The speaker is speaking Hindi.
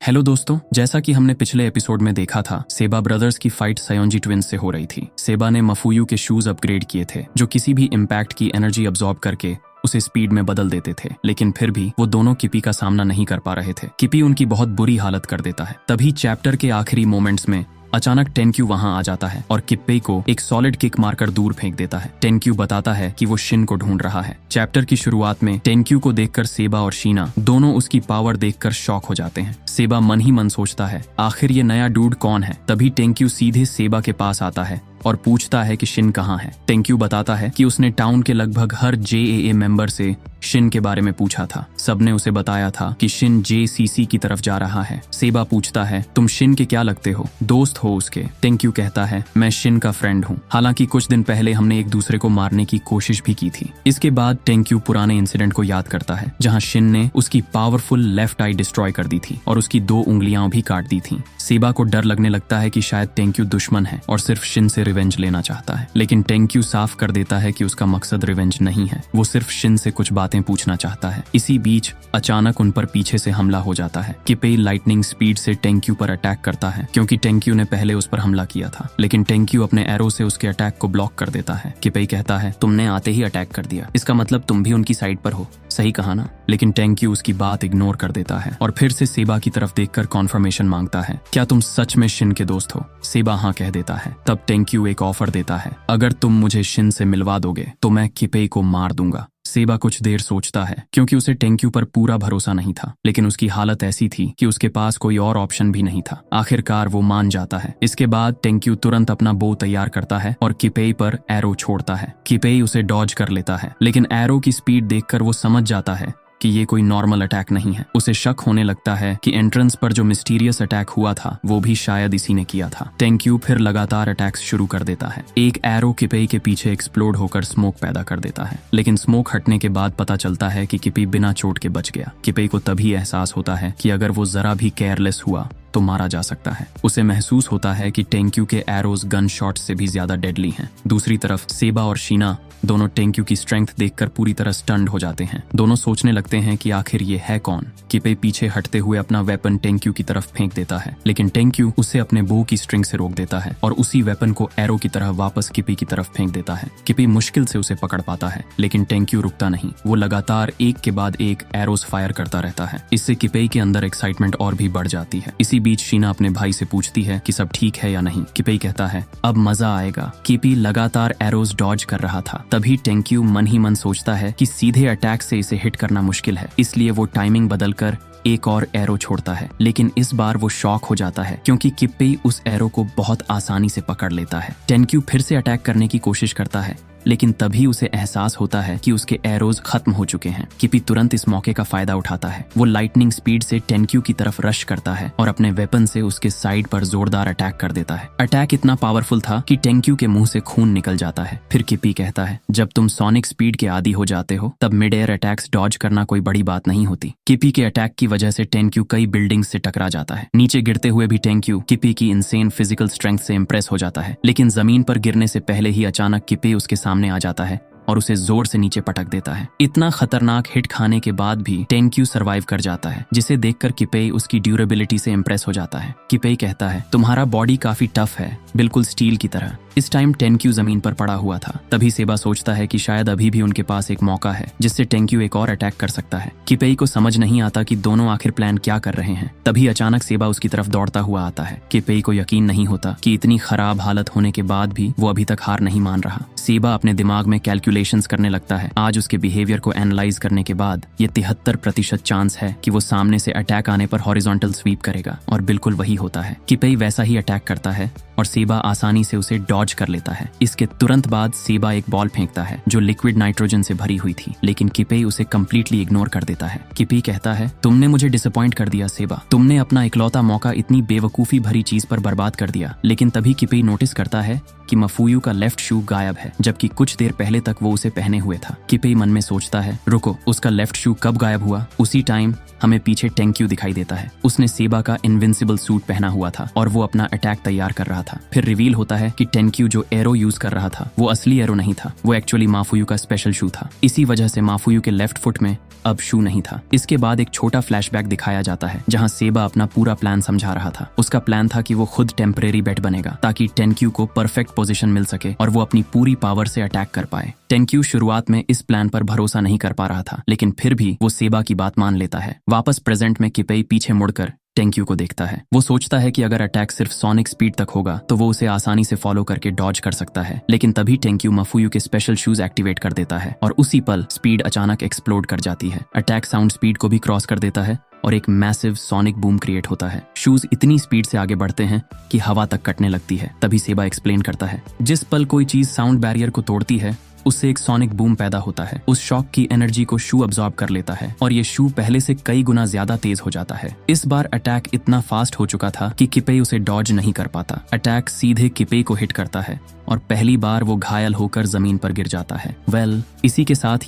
हेलो दोस्तों, जैसा कि हमने पिछले एपिसोड में देखा था, सेबा ब्रदर्स की फाइट सायोंजी ट्विंस से हो रही थी। सेबा ने मफुयू के शूज अपग्रेड किए थे जो किसी भी इम्पैक्ट की एनर्जी अब्सॉर्ब करके उसे स्पीड में बदल देते थे, लेकिन फिर भी वो दोनों किपी का सामना नहीं कर पा रहे थे। किपी उनकी बहुत बुरी हालत कर देता है। तभी चैप्टर के आखिरी मोमेंट्स में अचानक टेंक्यू वहां आ जाता है और किप्पे को एक सॉलिड किक मारकर दूर फेंक देता है। टेंक्यू बताता है कि वो शिन को ढूंढ रहा है। चैप्टर की शुरुआत में टेंक्यू को देखकर सेबा और शीना दोनों उसकी पावर देखकर शॉक हो जाते हैं। सेबा मन ही मन सोचता है, आखिर ये नया डूड कौन है। तभी टेंक्यू सीधे सेबा के पास आता है और पूछता है कि शिन कहाँ है। टेंक्यू बताता है कि उसने टाउन के लगभग हर JAA मेंबर से शिन के बारे में पूछा था। सबने उसे बताया था कि शिन JCC की तरफ जा रहा है। सेबा पूछता है, तुम शिन के क्या लगते हो, दोस्त हो उसके? टेंक्यू कहता है, मैं शिन का फ्रेंड हूँ। हालांकि कुछ दिन पहले हमने एक दूसरे को मारने की कोशिश भी की थी। इसके बाद टेंक्यू पुराने इंसिडेंट को याद करता है जहाँ शिन ने उसकी पावरफुल लेफ्ट आई डिस्ट्रॉय कर दी थी और उसकी 2 उंगलियां भी काट दी थी। सेबा को डर लगने लगता है कि शायद टेंक्यू दुश्मन है और सिर्फ शिन से रिवेंज लेना चाहता है, लेकिन टेंक्यू साफ कर देता है कि उसका मकसद रिवेंज नहीं है, वो सिर्फ शिन से कुछ बातें पूछना चाहता है। इसी बीच अचानक उन पर पीछे से हमला हो जाता है। किप्पे लाइटनिंग स्पीड से टेंक्यू पर अटैक करता है क्योंकि टेंक्यू ने पहले उस पर हमला किया था, लेकिन टेंक्यू अपने एरो से उसके अटैक को ब्लॉक कर देता है। किप्पे कहता है, तुमने आते ही अटैक कर दिया, इसका मतलब तुम भी उनकी साइड पर हो, सही कहा ना? लेकिन टेंक्यू उसकी बात इग्नोर कर देता है और फिर से सेबा की तरफ देखकर कॉन्फर्मेशन मांगता है, क्या तुम सच में शिन के दोस्त हो? सेबा हाँ कह देता है। तब टेंक्यू एक ऑफर देता है, अगर तुम मुझे शिन से मिलवा दोगे तो मैं किप्पे को मार दूंगा। सेबा कुछ देर सोचता है क्योंकि उसे टेंक्यू पर पूरा भरोसा नहीं था, लेकिन उसकी हालत ऐसी थी कि उसके पास कोई और ऑप्शन भी नहीं था। आखिरकार वो मान जाता है। इसके बाद टेंक्यू तुरंत अपना बो तैयार करता है और किप्पे पर एरो छोड़ता है। किप्पे उसे डॉज कर लेता है, लेकिन एरो की स्पीड देखकर वो समझ जाता है कि ये कोई नॉर्मल अटैक नहीं है। उसे शक होने लगता है कि एंट्रेंस पर जो मिस्टीरियस अटैक हुआ था वो भी शायद इसी ने किया था। टेंक्यू फिर लगातार अटैक्स शुरू कर देता है। एक एरो किप्पे के पीछे एक्सप्लोड होकर स्मोक पैदा कर देता है, लेकिन स्मोक हटने के बाद पता चलता है कि किप्पे बिना चोट के बच गया। किप्पे को तभी एहसास होता है कि अगर वो जरा भी केयरलेस हुआ तो मारा जा सकता है। उसे महसूस होता है कि टेंक्यू के एरोज गन शॉट से भी ज्यादा डेडली हैं। दूसरी तरफ सेबा और शीना दोनों टेंक्यू की स्ट्रेंथ देखकर पूरी तरह स्टन्ड हो जाते हैं। दोनों सोचने लगते हैं कि आखिर ये है कौन। किप्पे पीछे हटते हुए अपना वेपन टेंक्यू की तरफ फेंक देता है, लेकिन टेंक्यू उसे अपने बो की स्ट्रिंग से रोक देता है और उसी वेपन को एरो की तरह वापस किप्पे की तरफ फेंक देता है। किप्पे मुश्किल से उसे पकड़ पाता है, लेकिन टेंक्यू रुकता नहीं। वो लगातार एक के बाद एक एरोस फायर करता रहता है। इससे किप्पे के अंदर एक्साइटमेंट और भी बढ़ जाती है। इसी बीच शीना अपने भाई से पूछती है कि सब ठीक है या नहीं। किप्पे कहता है, अब मजा आएगा। किप्पे लगातार एरोस डॉज कर रहा था। तभी टेंक्यू मन ही मन सोचता है कि सीधे अटैक से इसे हिट करना मुश्किल है, इसलिए वो टाइमिंग बदलकर एक और एरो छोड़ता है। लेकिन इस बार वो शॉक हो जाता है क्योंकि किप्पे उस एरो को बहुत आसानी से पकड़ लेता है। टेंक्यू फिर से अटैक करने की कोशिश करता है, लेकिन तभी उसे एहसास होता है कि उसके एरोज खत्म हो चुके हैं। किप्पे तुरंत इस मौके का फायदा उठाता है। वो लाइटनिंग स्पीड से टेंक्यू की तरफ रश करता है और अपने वेपन से उसके साइड पर जोरदार अटैक कर देता है। अटैक इतना पावरफुल था कि टेंक्यू के मुंह से खून निकल जाता है। फिर किप्पे कहता है, जब तुम सोनिक स्पीड के आदी हो जाते हो तब मिड एयर अटैक्स डॉज करना कोई बड़ी बात नहीं होती। किप्पे के अटैक की वजह से टेंक्यू कई बिल्डिंग्स से टकरा जाता है। नीचे गिरते हुए भी टेंक्यू किप्पे की इनसेन फिजिकल स्ट्रेंथ से इंप्रेस हो जाता है, लेकिन जमीन पर गिरने से पहले ही अचानक किप्पे उसके सामने आ जाता है और उसे जोर से नीचे पटक देता है। इतना खतरनाक हिट खाने के बाद भी टेंक्यू सरवाइव कर जाता है, जिसे देखकर किप्पे उसकी ड्यूरेबिलिटी से इंप्रेस हो जाता है। किप्पे कहता है, तुम्हारा बॉडी काफी टफ है, बिल्कुल स्टील की तरह। इस टाइम टेंक्यू जमीन पर पड़ा हुआ था। तभी सेबा सोचता है कि शायद अभी भी उनके पास एक मौका है जिससे टेंक्यू एक और अटैक कर सकता है। किप्पे को समझ नहीं आता कि दोनों आखिर प्लान क्या कर रहे हैं। तभी अचानक सेबा उसकी तरफ दौड़ता हुआ आता है। किप्पे को यकीन नहीं होता कि इतनी खराब हालत होने के बाद भी वो अभी तक हार नहीं मान रहा। सेबा अपने दिमाग में कैलकुलेशंस करने लगता है। आज उसके बिहेवियर को एनालाइज करने के बाद ये 73% चांस है कि वो सामने से अटैक आने पर हॉरिजॉन्टल स्वीप करेगा, और बिल्कुल वही होता है। किप्पे वैसा ही अटैक करता है और सेबा आसानी से उसे डॉज कर लेता है। इसके तुरंत बाद सेबा एक बॉल फेंकता है जो लिक्विड नाइट्रोजन से भरी हुई थी, लेकिन किप्पे उसे कंप्लीटली इग्नोर कर देता है। किप्पे कहता है, तुमने मुझे डिसअपॉइंट कर दिया सेबा, तुमने अपना इकलौता मौका इतनी बेवकूफी भरी चीज पर बर्बाद कर दिया। लेकिन तभी किप्पे नोटिस करता है कि मफुयू का लेफ्ट शू गायब है, जबकि कुछ देर पहले तक वो उसे पहने हुए था। किप्पे मन में सोचता है, रुको, उसका लेफ्ट शू कब गायब हुआ? उसी टाइम हमें पीछे टेंक्यू दिखाई देता है। उसने सेबा का इनविंसिबल सूट पहना हुआ था और वो अपना अटैक तैयार कर रहा था। फिर रिवील होता है कि टेंक्यू जो एरो यूज कर रहा था वो असली एरो नहीं था, वो एक्चुअली माफुयू का स्पेशल शू था। इसी वजह से माफुयू के लेफ्ट फुट में अब शू नहीं था। इसके बाद एक छोटा फ्लैशबैक दिखाया जाता है जहां सेबा अपना पूरा प्लान समझा रहा था। उसका प्लान था कि वो खुद टेम्परेरी बेट बनेगा ताकि टेंक्यू को परफेक्ट पोजीशन मिल सके और वो अपनी पूरी पावर से अटैक कर पाए। टेंक्यू शुरुआत में इस प्लान पर भरोसा नहीं कर पा रहा था, लेकिन फिर भी वो सेबा की बात मान लेता है। वापस प्रेजेंट में किपेई पीछे मुड़कर टेंक्यू को देखता है। वो सोचता है कि अगर अटैक सिर्फ सोनिक स्पीड तक होगा तो वो उसे आसानी से फॉलो करके डॉज कर सकता है, लेकिन तभी टेंक्यू मफुयू के स्पेशल शूज एक्टिवेट कर देता है और उसी पल स्पीड अचानक एक्सप्लोड कर जाती है। अटैक साउंड स्पीड को भी क्रॉस कर देता है और एक मैसिव सोनिक बूम क्रिएट होता है। शूज इतनी स्पीड से आगे बढ़ते हैं कि हवा तक कटने लगती है। तभी सेबा एक्सप्लेन करता है, जिस पल कोई चीज साउंड बैरियर को तोड़ती है उससे एक सोनिक बूम पैदा होता है। उस शॉक की एनर्जी को शू अब्सॉर्ब कर लेता है और ये शू पहले से कई गुना ज्यादा तेज हो जाता है। इस बार अटैक इतना फास्ट हो चुका था कि किपेई उसे डॉज नहीं कर पाता। अटैक सीधे किपेई को हिट करता है और पहली बार वो घायल होकर जमीन पर गिर जाता है। इसी के साथ